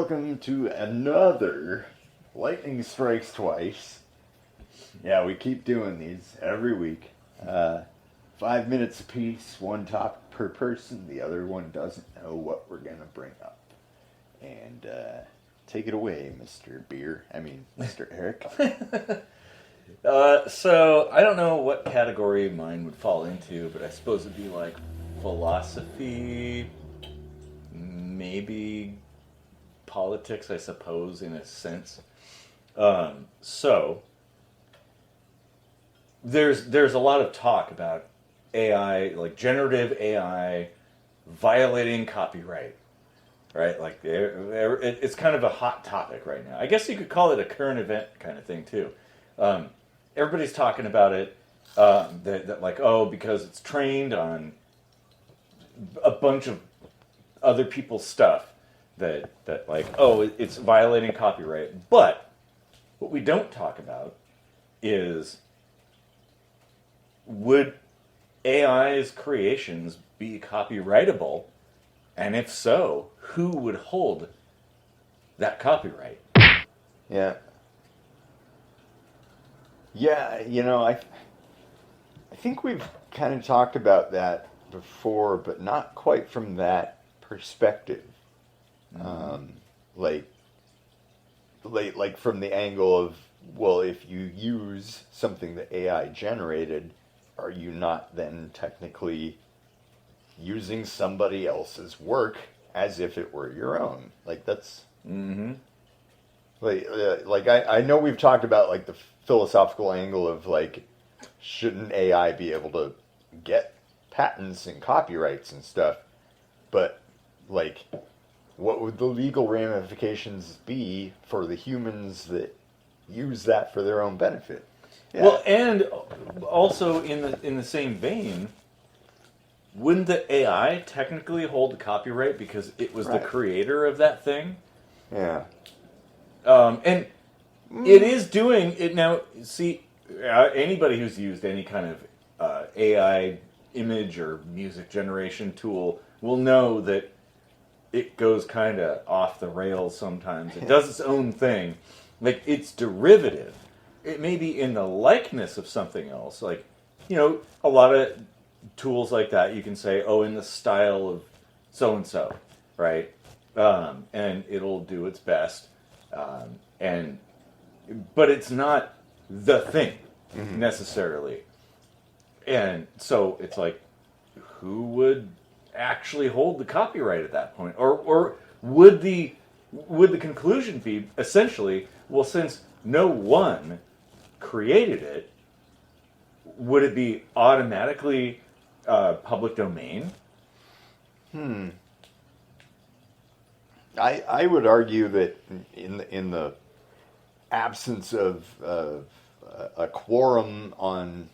welcome to another Lightning Strikes Twice. Yeah, we keep doing these every week. 5 minutes apiece, one topic per person. The other one doesn't know what we're going to bring up. And take it away, Mr. Mr. Eric. So, I don't know what category mine would fall into, but I suppose it'd be like philosophy, maybe politics, I suppose, in a sense. So, there's a lot of talk about AI, like generative AI, violating copyright, right? Like, it's kind of a hot topic right now. I guess you could call it a current event kind of thing, too. Everybody's talking about it, that like, oh, because it's trained on a bunch of other people's stuff, that like, oh, it's violating copyright. But what we don't talk about is, would AI's creations be copyrightable? And if so, who would hold that copyright? Yeah. Yeah, I think we've kind of talked about that before, but not quite from that perspective. Mm-hmm. Like from the angle of, well, if you use something that AI generated, are you not then technically using somebody else's work as if it were your own? Like, that's... Mm-hmm. I know we've talked about, like, the philosophical angle of, like, shouldn't AI be able to get patents and copyrights and stuff? But, like, what would the legal ramifications be for the humans that use that for their own benefit? Yeah. Well, and also in the same vein, wouldn't the AI technically hold the copyright because it was the creator of that thing? Yeah. And it is doing it now. See, anybody who's used any kind of AI image or music generation tool will know that it goes kind of off the rails sometimes. It does its own thing. Like, it's derivative. It may be in the likeness of something else. Like, a lot of tools like that, you can say, oh, in the style of so-and-so, right? And it'll do its best. But it's not the thing, necessarily. And so it's like, who would actually hold the copyright at that point? Or would the conclusion be essentially, well, since no one created it, would it be automatically public domain? I would argue that in the absence of a quorum on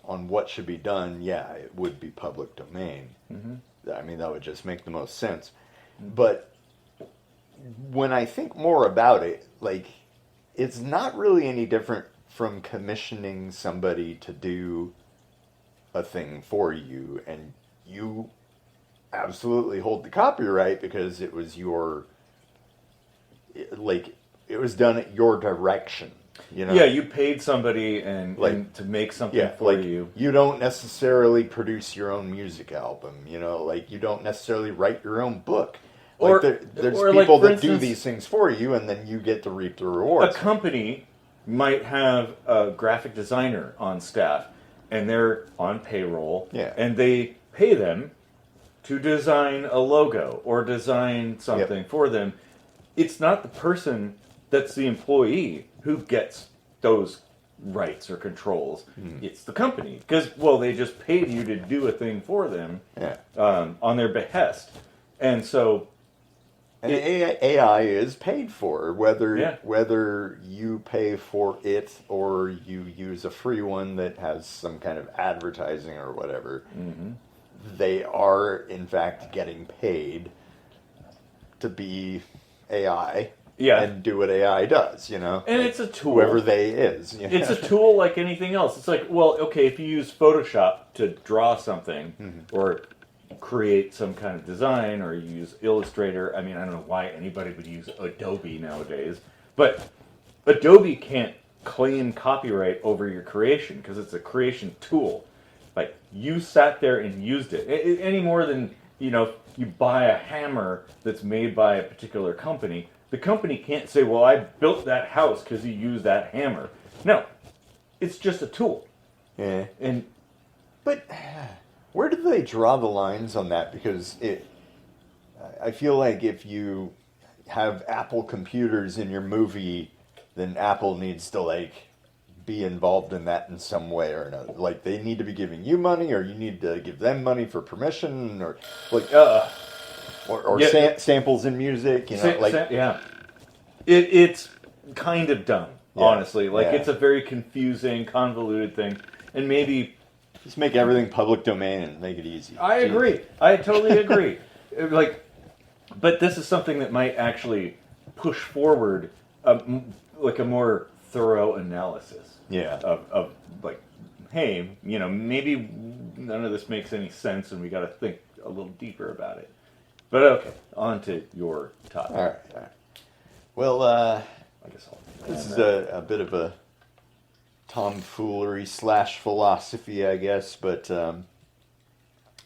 what should be done, yeah, it would be public domain. Mm-hmm. I mean, that would just make the most sense. Mm-hmm. But when I think more about it, like, it's not really any different from commissioning somebody to do a thing for you, and you absolutely hold the copyright because it was it was done at your direction, Yeah, you paid somebody and to make something for you. You don't necessarily produce your own music album, you don't necessarily write your own book. There's people that do these things for you, and then you get to reap the rewards. A company might have a graphic designer on staff, and they're on payroll, and they pay them to design a logo or design something for them. It's not the person that's the employee who gets those rights or controls. It's the company. Because, they just paid you to do a thing for them on their behest. And so... And AI is paid for, whether you pay for it or you use a free one that has some kind of advertising or whatever. Mm-hmm. They are, in fact, getting paid to be AI and do what AI does, And it's a tool. Whoever they is. It's a tool like anything else. It's like, if you use Photoshop to draw something, or create some kind of design or you use Illustrator. I mean, I don't know why anybody would use Adobe nowadays, but Adobe can't claim copyright over your creation because it's a creation tool. Like, you sat there and used it. Any more than, you buy a hammer that's made by a particular company. The company can't say, well, I built that house because you used that hammer. No, it's just a tool. Yeah. But where do they draw the lines on that? Because I feel like if you have Apple computers in your movie, then Apple needs to be involved in that in some way or another. Like, they need to be giving you money, or you need to give them money for permission, or yeah. Samples in music. Yeah, it's kind of dumb, honestly. It's a very confusing, convoluted thing, and maybe just make everything public domain and make it easy. I agree. I totally agree. But this is something that might actually push forward a more thorough analysis. Yeah. Of hey, maybe none of this makes any sense, and we got to think a little deeper about it. But okay, on to your topic. All right. Well, I guess this is a bit of a tomfoolery / philosophy, I guess. But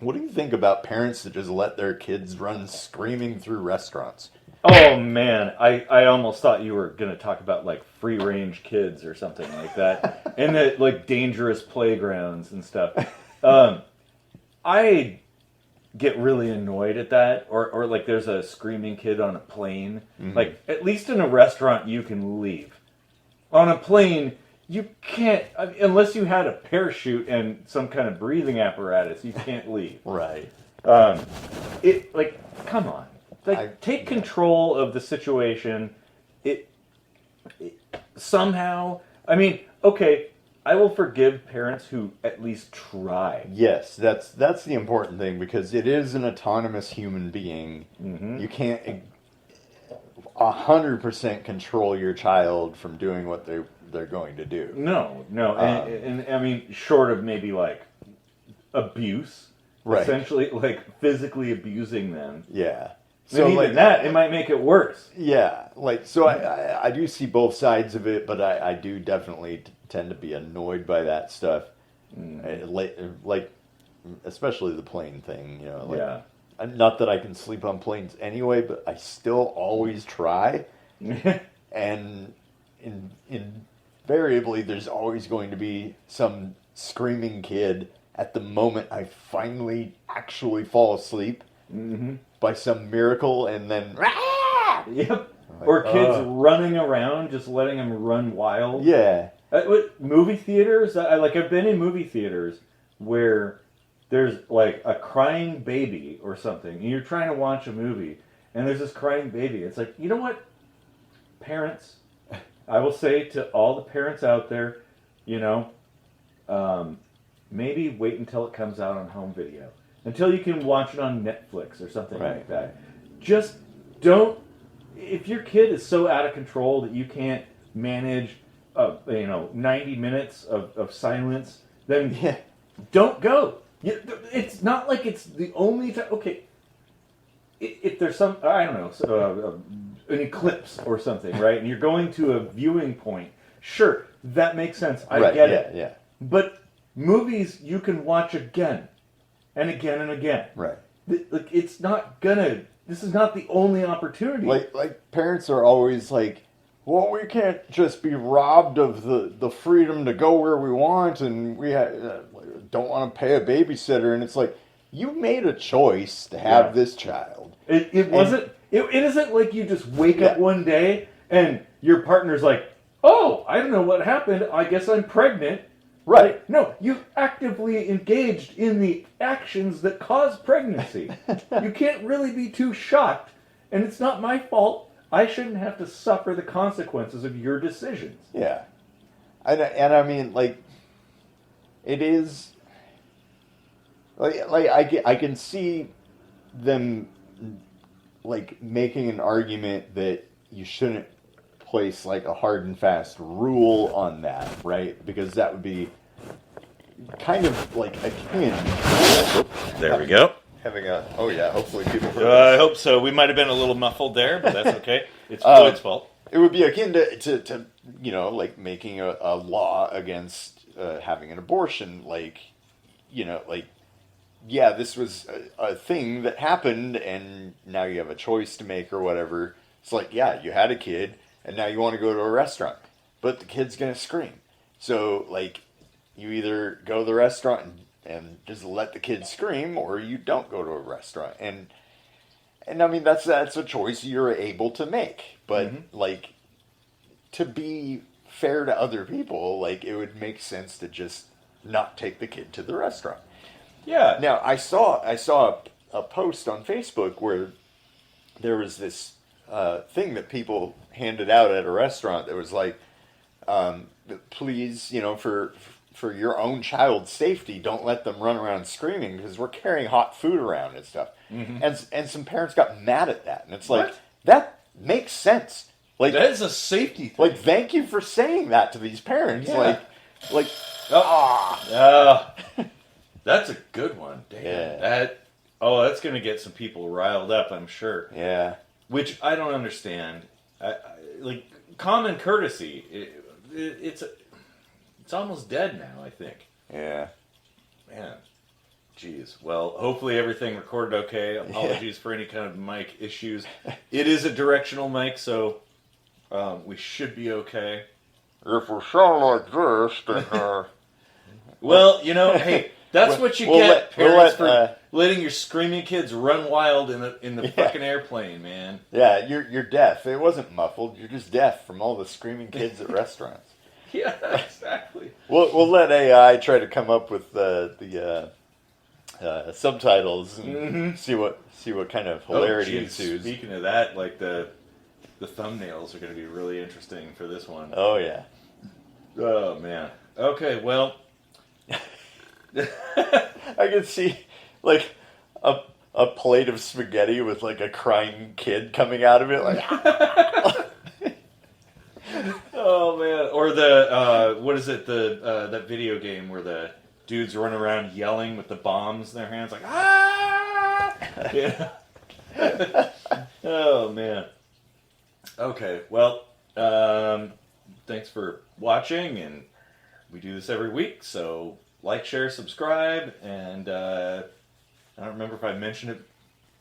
what do you think about parents that just let their kids run screaming through restaurants? Oh man, I almost thought you were gonna talk about free range kids or something like that, and that dangerous playgrounds and stuff. I get really annoyed at that, or there's a screaming kid on a plane. Mm-hmm. At least in a restaurant you can leave. On a plane you can't, unless you had a parachute and some kind of breathing apparatus. You can't leave. Right. Come on. Take control of the situation. Somehow, okay, I will forgive parents who at least try. Yes, that's the important thing, because it is an autonomous human being. Mm-hmm. You can't 100% control your child from doing what they're going to do. No, and short of maybe abuse, right? Essentially, physically abusing them. Yeah. So even that, it might make it worse. Yeah, so I do see both sides of it, but I do definitely tend to be annoyed by that stuff. Especially the plane thing, yeah. Not that I can sleep on planes anyway, but I still always try. And invariably, there's always going to be some screaming kid at the moment I finally actually fall asleep. Mm-hmm. By some miracle, and then yep, or kids running around, just letting them run wild. Yeah. Movie theaters, I've been in movie theaters where there's a crying baby or something, and you're trying to watch a movie, and there's this crying baby. It's you know what, parents, I will say to all the parents out there, maybe wait until it comes out on home video. Until you can watch it on Netflix or something like that. Just don't. If your kid is so out of control that you can't manage, 90 minutes of silence, then don't go. It's not like it's the only time. Okay, if there's some, I don't know, an eclipse or something, right? And you're going to a viewing point. Sure, that makes sense. I get it. Yeah. But movies you can watch again. And again and again. Right. It's not gonna. This is not the only opportunity. Parents are always well, we can't just be robbed of the freedom to go where we want, and we don't want to pay a babysitter. And it's you made a choice to have this child. It wasn't. It isn't like you just wake up one day and your partner's oh, I don't know what happened. I guess I'm pregnant. Right. No, you actively engaged in the actions that cause pregnancy. You can't really be too shocked, and it's not my fault. I shouldn't have to suffer the consequences of your decisions. Yeah. It is I can see them making an argument that you shouldn't place a hard and fast rule on that, right? Because that would be kind of akin. There we go. having a. Oh yeah, hopefully people heard I us. hope so. We might have been a little muffled there, but that's okay. It's Floyd's fault. It would be akin to like making a law against having an abortion. Like, like, yeah, this was a thing that happened, and now you have a choice to make or whatever. It's like, yeah, you had a kid, and now you want to go to a restaurant, but the kid's gonna scream. So, like, you either go to the restaurant and just let the kid scream, or you don't go to a restaurant. And I mean, that's a choice you're able to make. But, like, to be fair to other people, like, it would make sense to just not take the kid to the restaurant. Yeah. Now, I saw a post on Facebook where there was this thing that people handed out at a restaurant that was like, please, for your own child's safety, don't let them run around screaming because we're carrying hot food around and stuff. And some parents got mad at that, and it's like, What? that makes sense. Like, That is a safety thing. like, thank you for saying that to these parents. Yeah. Like, That's a good one. Damn. Yeah. That's going to get some people riled up, I'm sure. yeah, Which I don't understand. Like, common courtesy, it's almost dead now, I think. yeah. Man. Jeez. Well, hopefully everything recorded okay. Apologies for any kind of mic issues. It is a directional mic, so we should be okay. If we sound like this, then Well, hey, that's what you we'll get, let- we'll parents, let, for letting your screaming kids run wild in the fucking airplane, man. yeah, you're deaf. It wasn't muffled. You're just deaf from all the screaming kids at restaurants. Yeah, exactly. We'll let AI try to come up with the subtitles and see what kind of hilarity ensues. Speaking of that, like the thumbnails are going to be really interesting for this one. Oh yeah. Oh man. Okay, well. I could see like a plate of spaghetti with like a crying kid coming out of it, like. Oh man. Or the what is it? That video game where the dudes run around yelling with the bombs in their hands, like ah. Yeah. Oh man. Okay. Well, thanks for watching, and we do this every week, so like, share, subscribe, and I don't remember if I mentioned it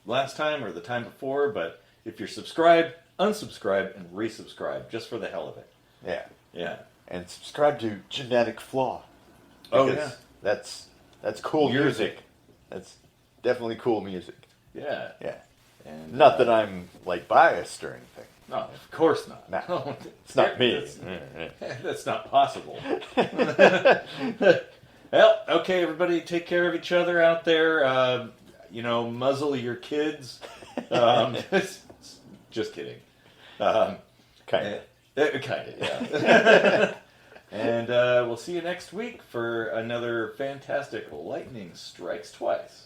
last time or the time before, but if you're subscribed, unsubscribe and resubscribe just for the hell of it. Yeah. Yeah. And subscribe to Genetic Flaw. Oh, Because yeah. That's cool Music. music. That's definitely cool music. Yeah. Yeah. And Not that I'm like biased or anything. no, of course not. No. It's not me. That's not possible. Well, okay, everybody, take care of each other out there. Muzzle your kids. Just kidding. Kind Kind of, yeah. And we'll see you next week for another fantastic Lightning Strikes Twice.